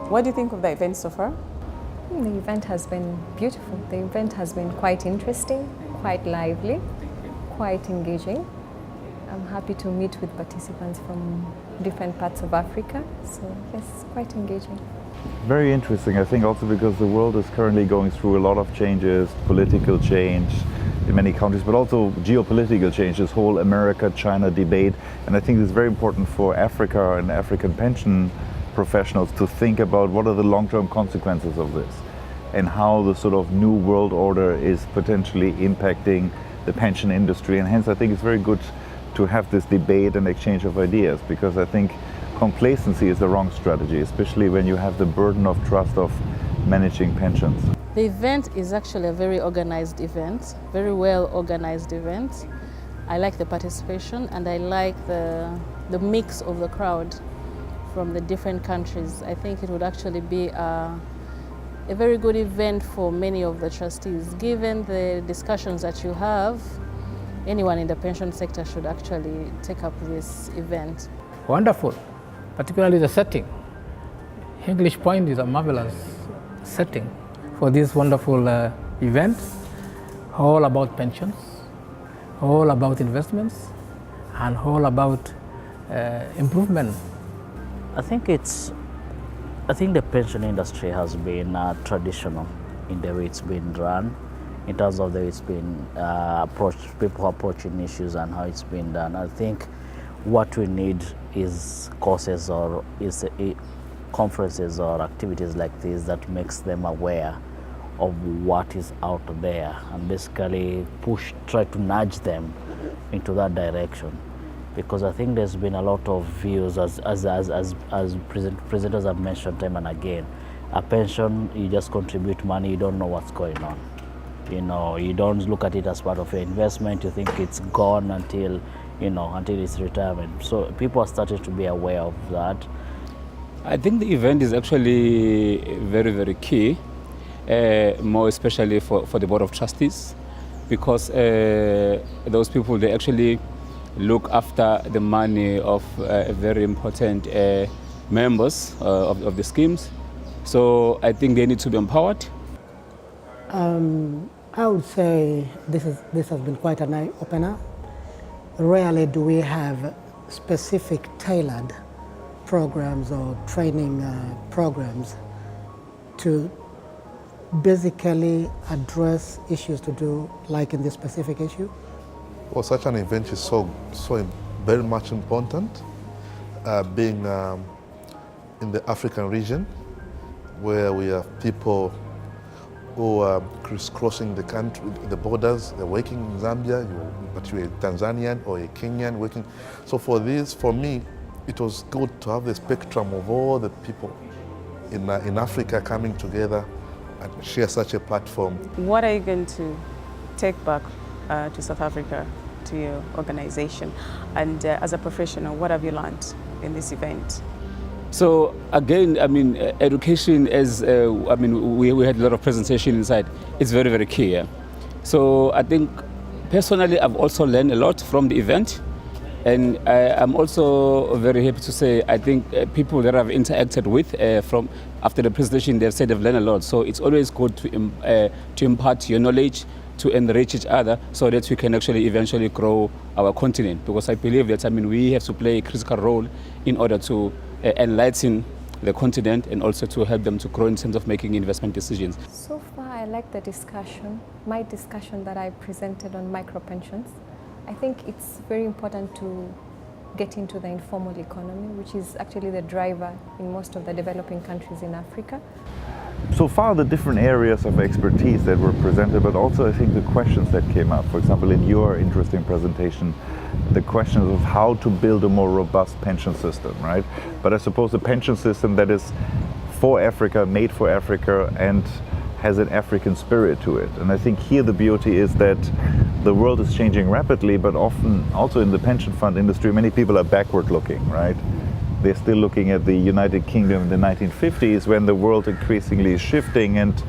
What do you think of the event so far? The event has been beautiful. The event has been quite interesting, quite lively, quite engaging. I'm happy to meet with participants from different parts of Africa. So yes, quite engaging. Very interesting, I think, also because the world is currently going through a lot of changes, political change in many countries, but also geopolitical change, this whole America-China debate. And I think it's very important for Africa and African pension professionals to think about what are the long-term consequences of this and how the sort of new world order is potentially impacting the pension industry. And hence I think it's very good to have this debate and exchange of ideas, because I think complacency is the wrong strategy, especially when you have the burden of trust of managing pensions. The event is actually a very organized event, very well organized event. I like the participation and I like the mix of the crowd from the different countries. I think it would actually be a very good event for many of the trustees. Given the discussions that you have, anyone in the pension sector should actually take up this event. Wonderful, particularly the setting. English Point is a marvelous setting for this wonderful event, all about pensions, all about investments, and all about improvement. I think the pension industry has been traditional in the way it's been run, in terms of the way it's been approached, people approaching issues and how it's been done. I think what we need is courses or conferences or activities like this that makes them aware of what is out there and basically try to nudge them into that direction. Because I think there's been a lot of views, as presenters have mentioned time and again. A pension, you just contribute money, you don't know what's going on. You know, you don't look at it as part of your investment, you think it's gone until it's retirement. So people are starting to be aware of that. I think the event is actually very, very key, more especially for the Board of Trustees, because those people, they actually look after the money of very important members of the schemes. So I think they need to be empowered. I would say this has been quite an eye-opener. Rarely do we have specific tailored programs or training programs to basically address issues to do like in this specific issue. Well, such an event is so very much important, being in the African region, where we have people who are crisscrossing the country, the borders. They're working in Zambia, but you're a Tanzanian or a Kenyan working. So for me, it was good to have the spectrum of all the people in Africa coming together and share such a platform. What are you going to take back to South Africa, to your organization? And as a professional, what have you learned in this event? So again, I mean, education is, we had a lot of presentation inside. It's very, very key. Yeah? So I think personally, I've also learned a lot from the event. And I'm also very happy to say, I think people that I've interacted with from after the presentation, they've said they've learned a lot. So it's always good to impart your knowledge, to enrich each other, so that we can actually eventually grow our continent. Because I believe that, we have to play a critical role in order to enlighten the continent and also to help them to grow in terms of making investment decisions. So far, I like the discussion, my discussion that I presented on micro pensions. I think it's very important to get into the informal economy, which is actually the driver in most of the developing countries in Africa. So far, the different areas of expertise that were presented, but also I think the questions that came up, for example, in your interesting presentation, the questions of how to build a more robust pension system, right? But I suppose a pension system that is for Africa, made for Africa, and has an African spirit to it. And I think here the beauty is that the world is changing rapidly, but often also in the pension fund industry, many people are backward looking, right? They're still looking at the United Kingdom in the 1950s, when the world increasingly is shifting, and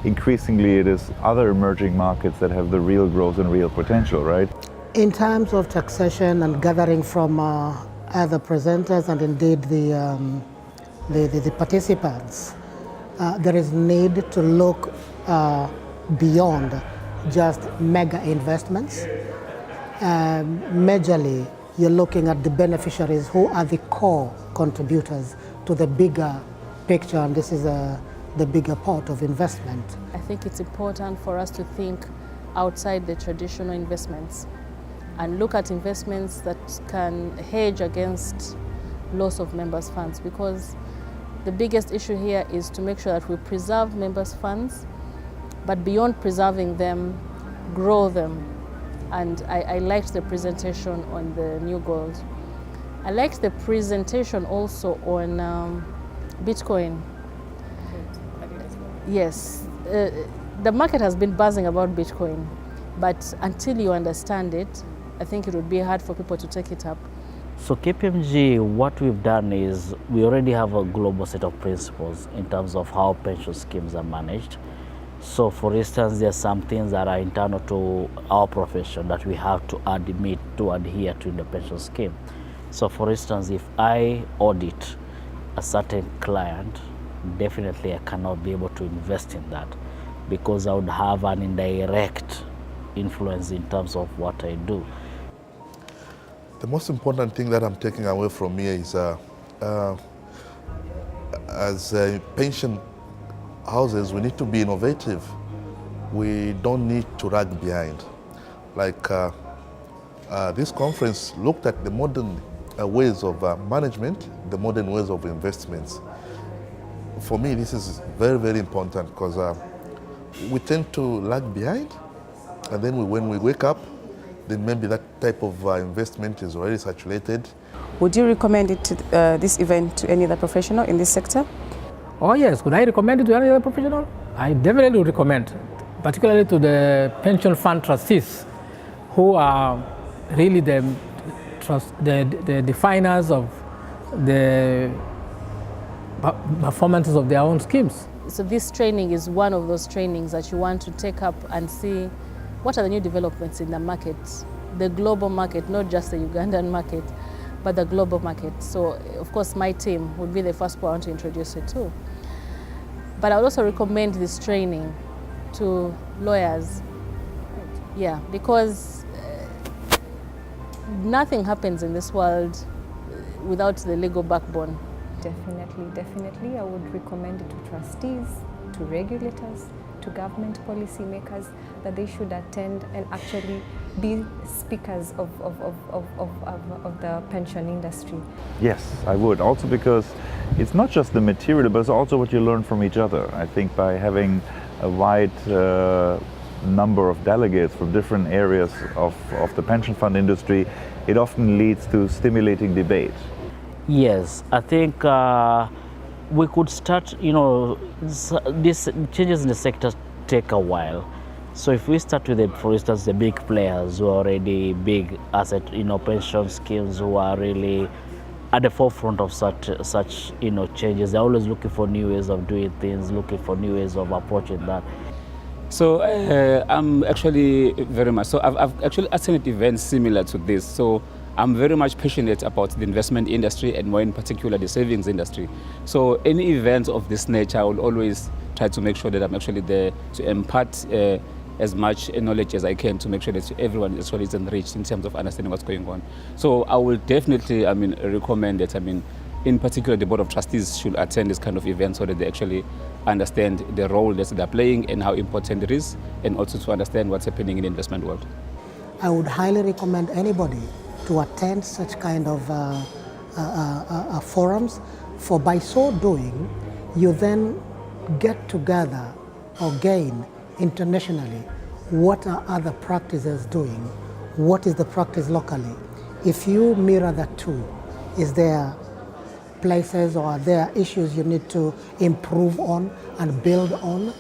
increasingly it is other emerging markets that have the real growth and real potential, right? In terms of taxation and gathering from other presenters and indeed the the participants, there is need to look beyond just mega investments. Majorly, you're looking at the beneficiaries who are the core contributors to the bigger picture, and this is the bigger part of investment. I think it's important for us to think outside the traditional investments and look at investments that can hedge against loss of members' funds, because the biggest issue here is to make sure that we preserve members' funds, but beyond preserving them, grow them. And I liked the presentation on the new goals. I liked the presentation also on Bitcoin. Yes, the market has been buzzing about Bitcoin, but until you understand it, I think it would be hard for people to take it up. So KPMG, what we've done is we already have a global set of principles in terms of how pension schemes are managed. So for instance, there are some things that are internal to our profession that we have to admit to adhere to in the pension scheme. So for instance, if I audit a certain client, definitely I cannot be able to invest in that because I would have an indirect influence in terms of what I do. The most important thing that I'm taking away from here is as pension houses, we need to be innovative. We don't need to lag behind. Like this conference looked at the modern ways of management, the modern ways of investments. For me, this is very, very important because we tend to lag behind, and then when we wake up, then maybe that type of investment is already saturated. Would you recommend it to, this event to any other professional in this sector? Oh yes, could I recommend it to any other professional? I definitely would recommend, particularly to the pension fund trustees, who are really the definers of the performances of their own schemes. So this training is one of those trainings that you want to take up and see what are the new developments in the market, the global market, not just the Ugandan market, but the global market. So of course my team would be the first one to introduce it too. But I would also recommend this training to lawyers. Yeah, because nothing happens in this world without the legal backbone. Definitely, I would recommend it to trustees, to regulators, to government policymakers, that they should attend and actually be speakers of the pension industry. Yes, I would. Also because it's not just the material, but it's also what you learn from each other. I think by having a wide number of delegates from different areas of the pension fund industry, it often leads to stimulating debate. Yes, I think we could start, these changes in the sector take a while. So if we start with, for instance, the big players who are already big asset, pension schemes, who are really at the forefront of such changes, they're always looking for new ways of doing things, looking for new ways of approaching that. So I'm actually very much, so I've actually attended events similar to this. So I'm very much passionate about the investment industry and more in particular the savings industry. So any event of this nature, I will always try to make sure that I'm actually there to impart as much knowledge as I can to make sure that everyone actually is enriched in terms of understanding what's going on. So I will definitely, recommend that, in particular the Board of Trustees should attend this kind of event so that they actually understand the role that they're playing and how important it is, and also to understand what's happening in the investment world. I would highly recommend anybody to attend such kind of forums, for by so doing, you then get together or gain internationally what are other practices doing, what is the practice locally. If you mirror the two, is there places or are there issues you need to improve on and build on?